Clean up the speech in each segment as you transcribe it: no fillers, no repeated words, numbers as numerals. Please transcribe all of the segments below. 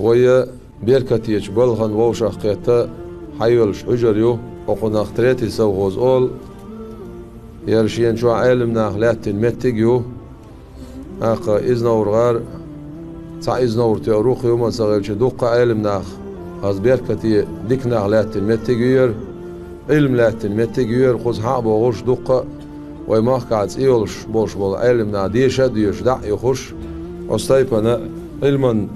ويا بيركتيج بلغن ووشخ قيتا حيولش حجريو وقنا اختريتي سوغوز أول يرشين شو علمنا أخلات المتجيو أخا إزنور غار تا إزنور تأروخ يوم سغيلش دوقة علمنا أخ بيركتي ديكنا أخلات المتجير علم لات المتجير خوز حق بغوش دوقة ويماخ قاعد إيولش بوش بول علمنا ديشا ديش دع يخش وستايبنا علما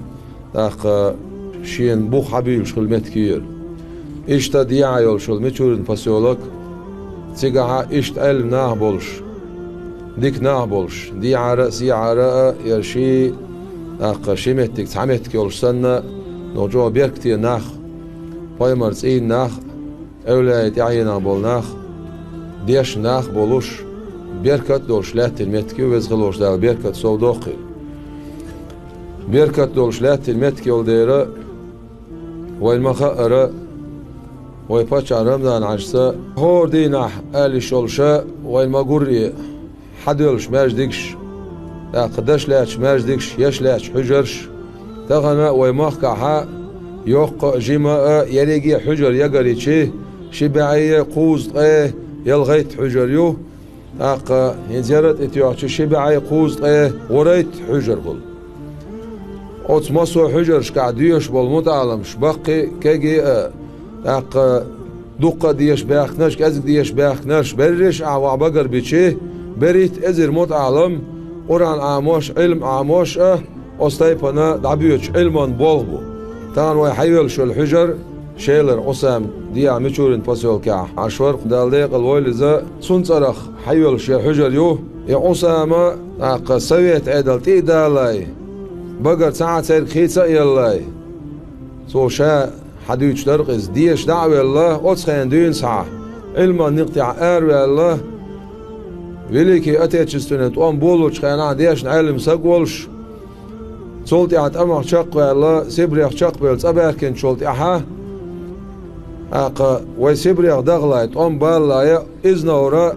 أخا شين بوخ حبيل شغل متكير إشتا ديا يولش المتشورن فاسيولك تيجا إشت علم ناه بولش ديك ناه بولش دي عراء سي عراء يرشي أخا شيمتك تعمتك يولش سنة نوجو بيركتي ناخ بايمرز إين ناخ أولايت يعينا بول ناخ ديش ناخ بولوش بيركت دولش لات المتكي ويزغلوش دال بيركت سو دوخيل بيركت دولش لات المتكي ولديرا وينمخا ويباتش عرمدان عجسا هور ديناح آلي شولشا وينمقوري حدولش ماجدكش قداش لاتش ماجدكش يش لاتش حجرش تغنى ويمخكا يوق جيما يريقي حجر يقريتشي شبعي قوز يلغيت حجر يو أقا ينزيرت اتيوحش شبعي قوز وريت حجر بول اوت ماسو حجر شقعديش بول متعلمش بقي كيجي أقا دوقة ديش باخناش كازك ديش باخناش بريش عوا بقر بيتشي بريت ازر متعلم قرآن عاموش علم عاموش أستيبنا دعبيوش علمان بولبو تان وي حيول شو الحجر شيلر أسام ديا ميشورين باسيول كاح عشور دالديق الويلزا سنصرخ حيول شو الحجر يو يا أسامة أقا سويت عدل تيدالاي بقر ساعة سير خيسا يلاي سو شا حديش ترقز ديش دعوة الله أتخين دين ساعة علما نقطع أروي الله ويليكي أتيتشستونت أم بولوش خينا ديش نعلم ساقولش صولتي عت أمخ شاق الله سبريخ شاق بيلز أباكن شولتي أحا أقا وي سبريخ دغلايت أم بالايا إزنورا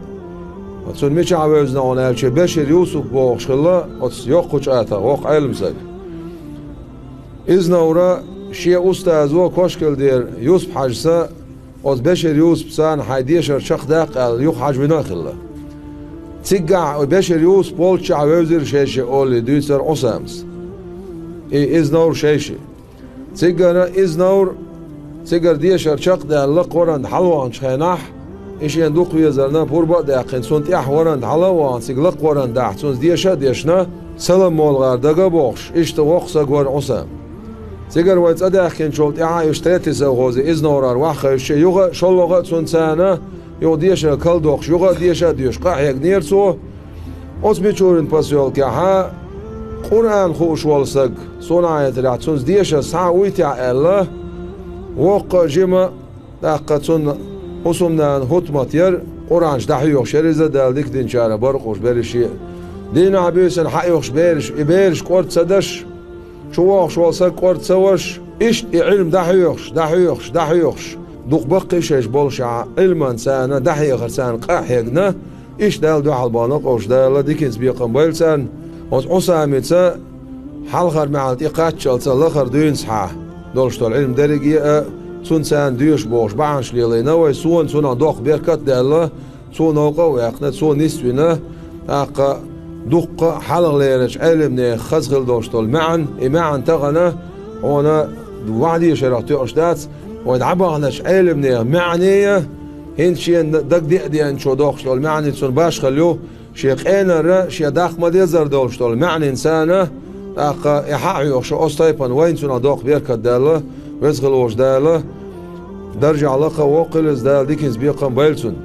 وتسون ميش عوزنا ونالشي بشر يوسف بوغش الله وتس يوقوش آتا وق علم ساق إزنورا شيء أستاذ وكوشكل دير يوسف حاجسا وت بشر يوسف سان حيديشر شاق داق يوق حاج بناخله تيقع بشر يوسف بولش عوزر شيشي أولي دويسر أسامس إزنور شيشي تيقر إزنور تيقر ديشر شاق دا اللق ورند حلوان شخيناح إيش يندوق ويزرنا بوربا داقين سونت إح ورند حلوان تيقلق ورند داح سونت ديشا ديشنا سلام مولغار داقا بوخش إيش توق ساقور أسام تيقر ويتس أداقين شولت إحا يشتريتي ساقوزي إزنورار واخا يشي يوغا شلوغا سونت سانا يو ديشا كل دوخش يوغا ديشا ديش قاحيق نيرسو أسمي چورين باسيول كاحا قرآن خوش والسق صنعية رعتسونز ديشا سعويتع الله وق جيما داقة صن حسومنان هتمت ير قرآن دحيوخ شريزة دالدك دين شارة برقوش برشي دين عبيسن حيوخش بيرش قرد سدش شواخش والسق قرد سوش إيش علم دحيوخش دوق بقي شيش بولشع علما سانا دحيوخ سان قاحيقنا إيش دال دو حلبانق أوش دال ديكنز بيقن بيلسان وأسامتسا حلخر معلت إقاتشلتسا لخر دين صحا دولش طول علم درجي سون ديوش بوش بعش ليلينا ويسون دوق بيركت دالله سون نوقا ويقنت سون نسوينا أقا دوق حلق ليرش علم خزغل دولش طول معن تغنى هنا وعدي شرق تيوشدات ويدعبغنش علم معنية هنشين دق دي انشو دوخش طول معني سون باش خليو شيخ انا شي داخ ما ديزر دولش طول معني انسانه اقا يحايو شو استايبن وين سون دوق بيركت داله ويزغلوش داله درجة علاقة وقلز دال ديكنز بيقن بايلسون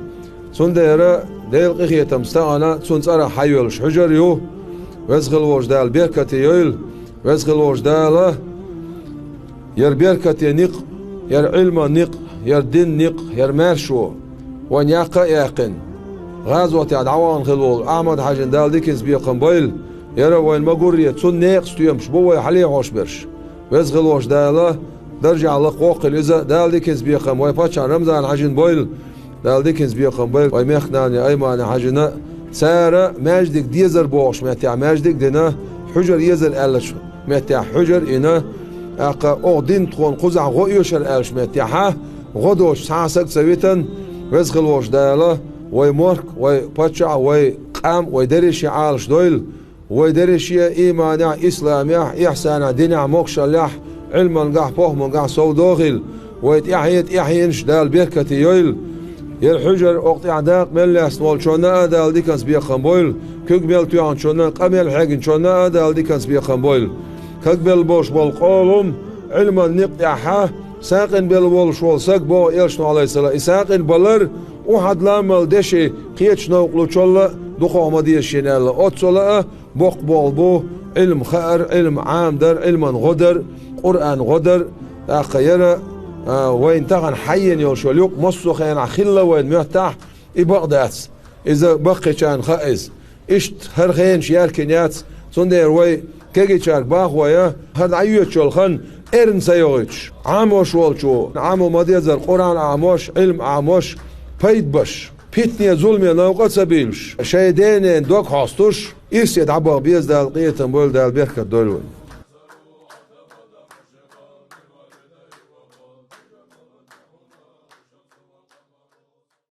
سون دايرة ديل قيخية تمستغانا سون سارة حيولش حجر يو ويزغلوش دال بيركت يويل ويزغلوش داله ير بيركت ينق ير علم نق ير دين نق ير مارشو وان يقن غازوة عدوان خلول أحمد حاجن دال ديكنز بيقن بايل يرى وين مقورية تون نيقس تيمش بوي حليه عوش برش ويزغلوش داله درجة على قوقل إذا دال ديكنز بيقن وي باتشان رمزان حاجن بايل دال ديكنز بيقن بايل وي ميخناني أيمان حاجنا سارة ماجدك ديزر بوش متاع ماجدك دينا حجر يزر ألش متاع حجر إنا أقدين تكون قزع غويشر ألشمت يحه غدوش ساسك سويتن وزخلوش داله ويمرك ويبتشع ويقام ويدرش عالش دويل ويدرش إيمانع إسلاميع إحسان دينع موكشلح علما قح فهم قح صودوغل ويتحيت إحينش دال بيركتي يويل الحجر وقت عداق مليس نول شونا دال ديكنس بيخن بويل كقبل تيان شونا قمل حقن شونا دال ديكنس بيخن بويل كقبل بوش بالقولم علما نقطعها ساقن بالول شول ساق بو إلشنو عليه السلام ساقن بلر وحد لامل دشي قيتش نوقلو شولا دخو مدية شينال أتصلا بوق بول بو علم خير علم عام در علما غدر قرآن غدر أخيرا وين تغن حين يوشوليوك مصو خين عخلة وين مرتاح إبقدات إذا بقي كان خائز إشت هر خين شيال كنيات صندير وي كيجي شار باخ ويا هاد عيوت شولخن إرن سيوغيش عاموش والشو عامو مديزر قرآن عاموش علم عاموش بيت بش بيتني ظلمي نوقت سبيلش شيدين دوك حاستوش إيسيد عبا بيز دال قيتن بول دال بيركت دولون